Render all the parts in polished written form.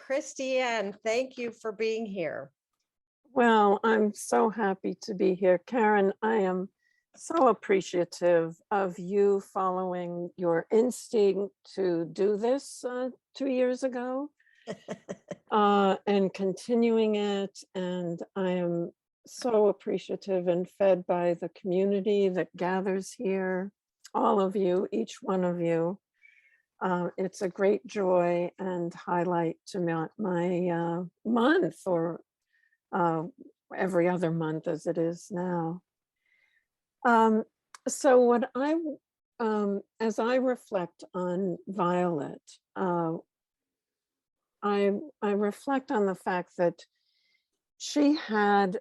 Christiane, thank you for being here. Well, I'm so happy to be here. Karen, I am so appreciative of you following your instinct to do this 2 years ago and continuing it. And I am so appreciative and fed by the community that gathers here, all of you, each one of you. It's a great joy and highlight to my month, or every other month as it is now. So what as I reflect on Violet, I reflect on the fact that she had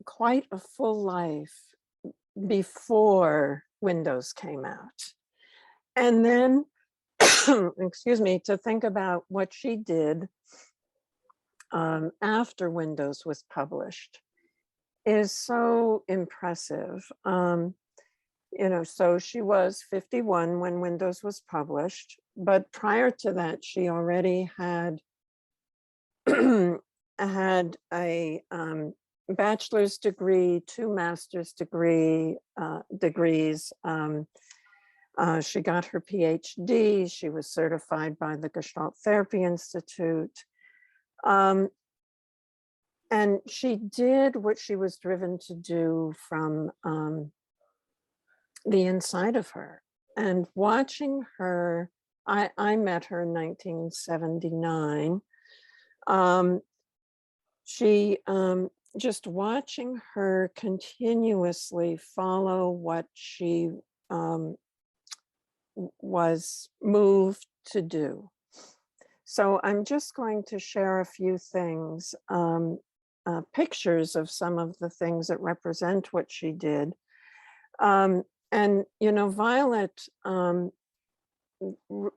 quite a full life before Windows came out. And then, excuse me, to think about what she did after Windows was published is so impressive. So she was 51 when Windows was published, but prior to that, she already had had a bachelor's degree, 2 master's degrees. She got her PhD. She was certified by the Gestalt Therapy Institute. And she did what she was driven to do from the inside of her. And watching her, I met her in 1979. She just watching her continuously follow what she was moved to do. So I'm just going to share a few things, pictures of some of the things that represent what she did. And, Violet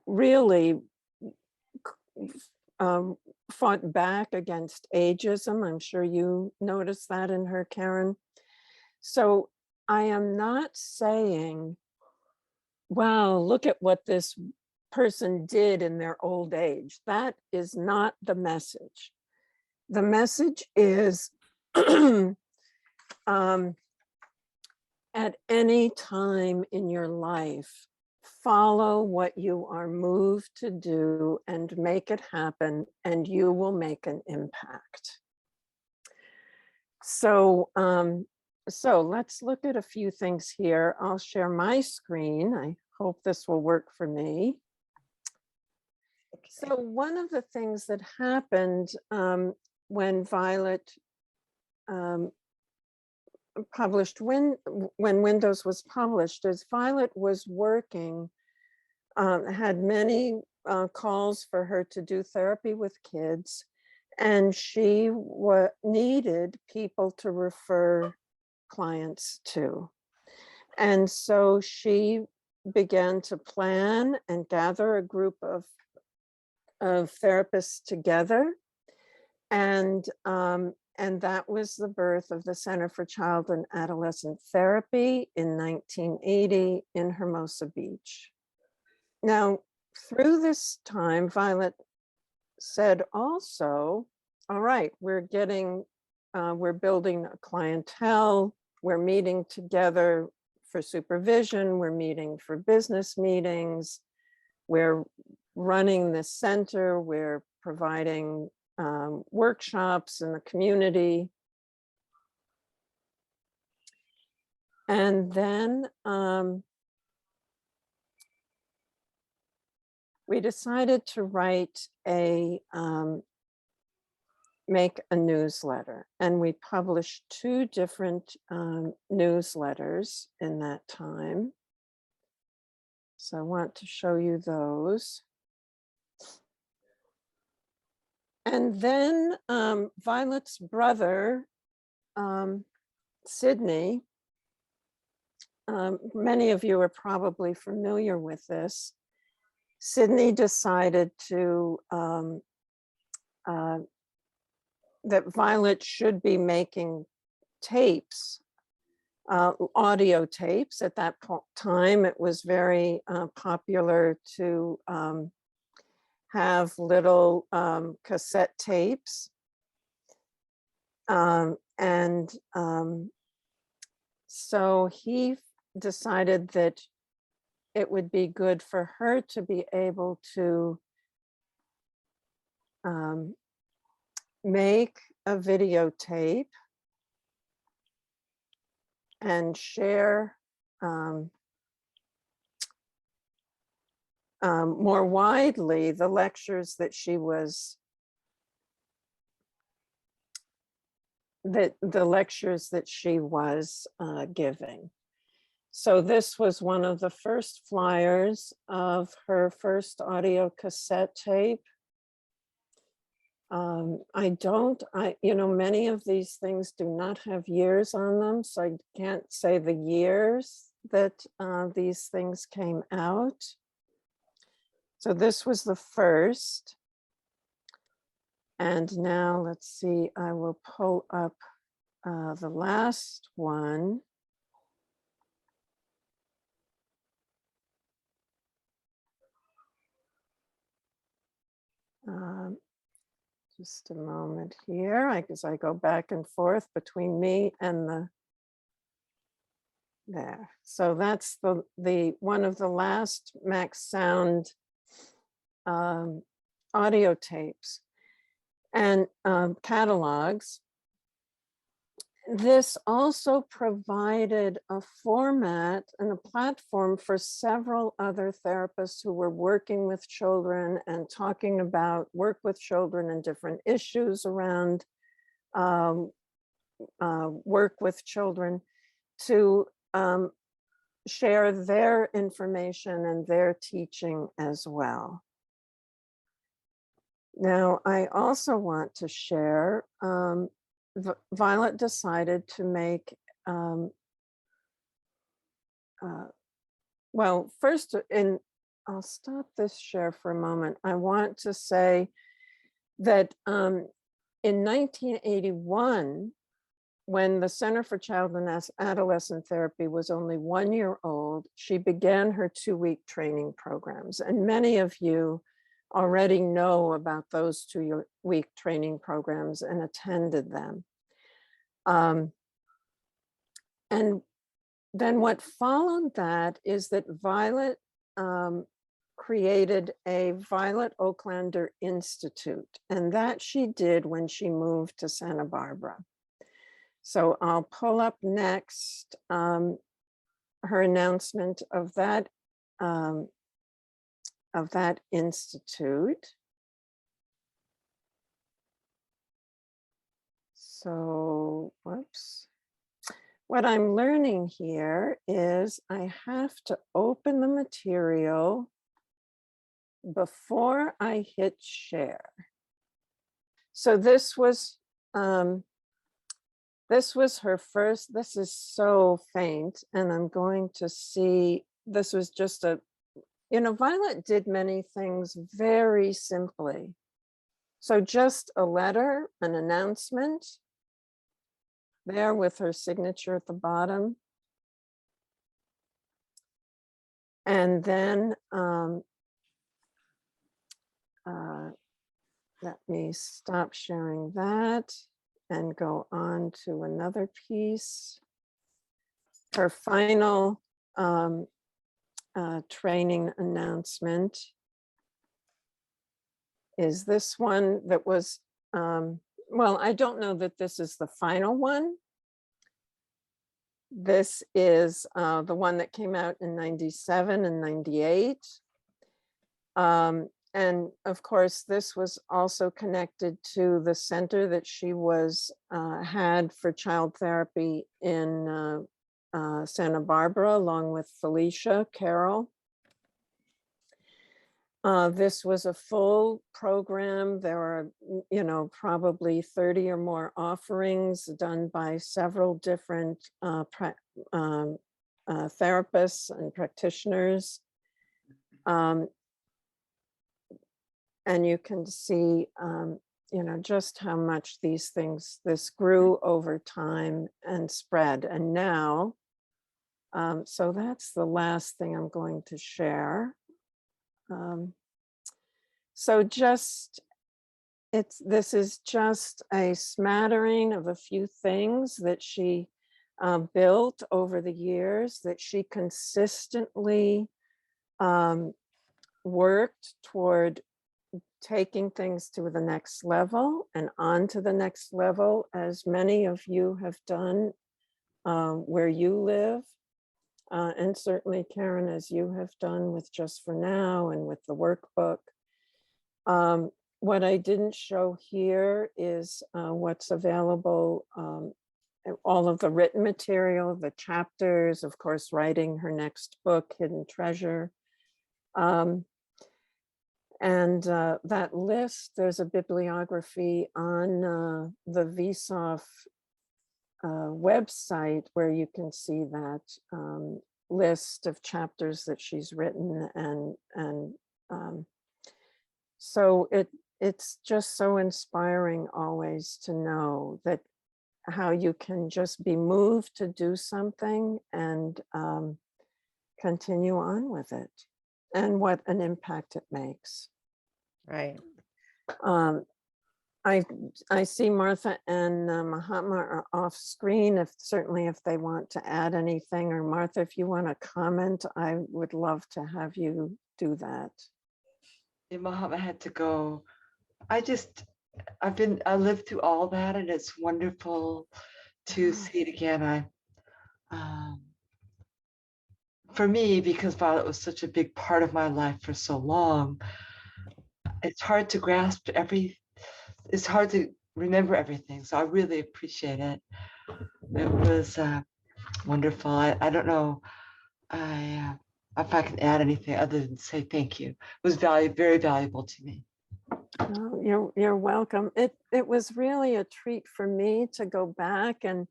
really fought back against ageism. I'm sure you noticed that in her, Karen. So I am not saying, wow, look at what this person did in their old age. That is not the message. The message is at any time in your life, follow what you are moved to do and make it happen, and you will make an impact. So, so let's look at a few things here. I'll share my screen. I hope this will work for me. So one of the things that happened when Violet published, when Windows was published, is Violet was working, had many calls for her to do therapy with kids, and she needed people to refer clients to. And so she began to plan and gather a group of therapists together. And that was the birth of the Center for Child and Adolescent Therapy in 1980 in Hermosa Beach. Now, through this time, Violet said also, all right, we're building a clientele, we're meeting together for supervision, we're meeting for business meetings, we're running this center, we're providing workshops in the community. And then we decided to make a newsletter, and we published 2 different newsletters in that time. So I want to show you those. And then Violet's brother, Sydney, many of you are probably familiar with this. Sydney decided that Violet should be making tapes, audio tapes. At that time, it was very popular to have little cassette tapes. So he decided that it would be good for her to be able to make a videotape and share more widely the lectures that she was giving. So this was one of the first flyers of her first audio cassette tape. Many of these things do not have years on them, so I can't say the years that these things came out. So this was the first. And now let's see, I will pull up the last one. Just a moment here, because I go back and forth between me and there. So that's the one of the last Max Sound audio tapes and catalogs. This also provided a format and a platform for several other therapists who were working with children and talking about work with children and different issues around work with children to share their information and their teaching as well. Now, I also want to share, Violet decided to make, well, first, I'll stop this share for a moment. I want to say that in 1981, when the Center for Child and Adolescent Therapy was only 1 year old, she began her 2-week training programs. And many of you already know about those 2-week training programs and attended them. And then what followed that is that Violet created a Violet Oaklander Institute, and that she did when she moved to Santa Barbara. So I'll pull up next her announcement of that institute. So, whoops. What I'm learning here is I have to open the material before I hit share. So this was her first, this is so faint, and I'm going to see, this was just Violet did many things very simply. So just a letter, an announcement, there with her signature at the bottom. And then let me stop sharing that and go on to another piece. Her final training announcement is this one that was, well, I don't know that this is the final one. This is the one that came out in 97 and 98. And of course, this was also connected to the center that she had for child therapy in Santa Barbara, along with Felicia Carroll. This was a full program. There are, probably 30 or more offerings done by several different therapists and practitioners. And you can see, just how much this grew over time and spread. And now, so that's the last thing I'm going to share. So this is just a smattering of a few things that she built over the years, that she consistently worked toward taking things to the next level and on to the next level, as many of you have done where you live. And certainly, Karen, as you have done with Just for Now and with the workbook. What I didn't show here is what's available, all of the written material, the chapters, of course, writing her next book, Hidden Treasure. And that list, there's a bibliography on the Vsauce website where you can see that list of chapters that she's written, and so it's just so inspiring always to know that how you can just be moved to do something and continue on with it, and what an impact it makes. Right. I see Martha and Mahatma are off screen. Certainly if they want to add anything, or Martha, if you want to comment, I would love to have you do that. Yeah, Mahatma had to go. I lived through all that, and it's wonderful to see it again. For me, because Violet was such a big part of my life for so long, it's hard to grasp it's hard to remember everything. So I really appreciate it. It was wonderful. I don't know if I can add anything other than say thank you. It was very valuable to me. Oh, you're welcome. It was really a treat for me to go back and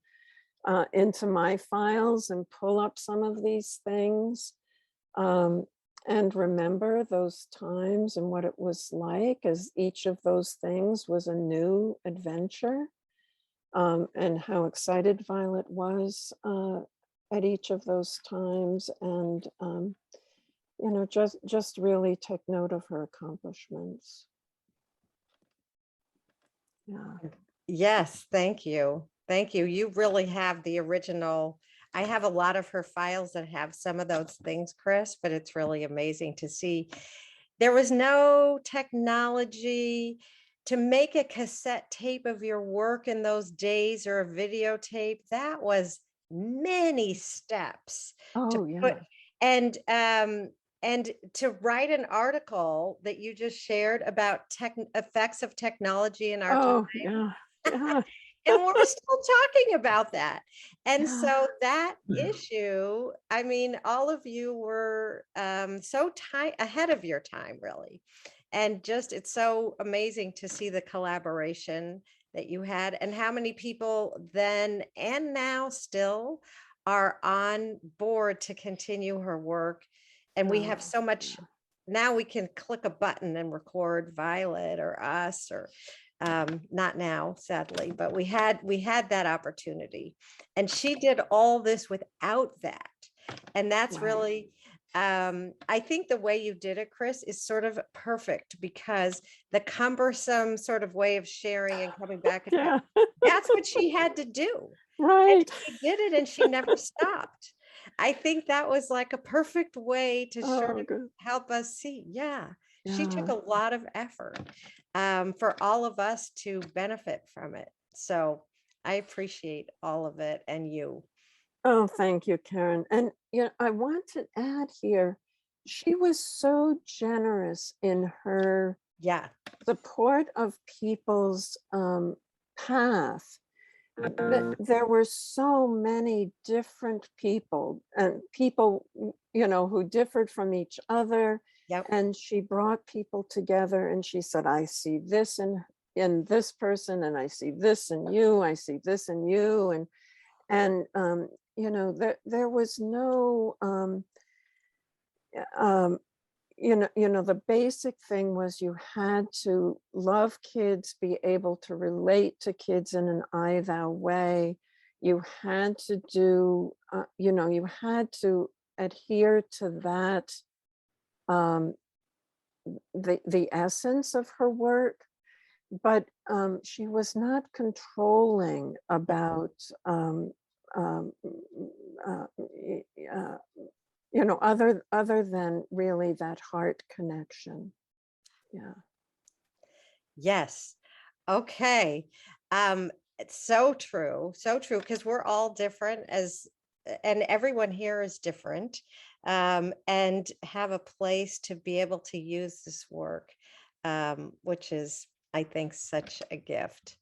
into my files and pull up some of these things and remember those times and what it was like, as each of those things was a new adventure, and how excited Violet was at each of those times, and you know, just really take note of her accomplishments. Yeah. Yes, thank you. Thank you. You really have the original. I have a lot of her files that have some of those things, Chris, but it's really amazing to see. There was no technology to make a cassette tape of your work in those days, or a videotape. That was many steps Oh, to put, yeah. and to write an article that you just shared about effects of technology in our time. Oh, yeah. Yeah. And we're still talking about that. And Yeah. so that issue, I mean, all of you were so ahead of your time, really. And just, it's so amazing to see the collaboration that you had, and how many people then and now still are on board to continue her work. And we have so much, now we can click a button and record Violet or us, or not now, sadly, but we had that opportunity, and she did all this without that. And that's really, I think the way you did it, Chris, is sort of perfect, because the cumbersome sort of way of sharing and coming back, Yeah. that's what she had to do. Right. And she did it, and she never stopped. I think that was like a perfect way to sort of help us see. Yeah, she took a lot of effort for all of us to benefit from it. So I appreciate all of it, and you. Oh, thank you, Karen. And you know, I want to add here, she was so generous in her support of people's path. There were so many different people, and people, you know, who differed from each other. And she brought people together, and she said, I see this in this person, and I see this in you, I see this in you. And you know, there was no, you know, the basic thing was you had to love kids, be able to relate to kids in an I thou way. You had to do, you know, you had to adhere to that the essence of her work, but she was not controlling about um, other than really that heart connection. Yeah. Yes. Okay. It's so true. So true. Because we're all different and everyone here is different. And have a place to be able to use this work, which is, I think, such a gift.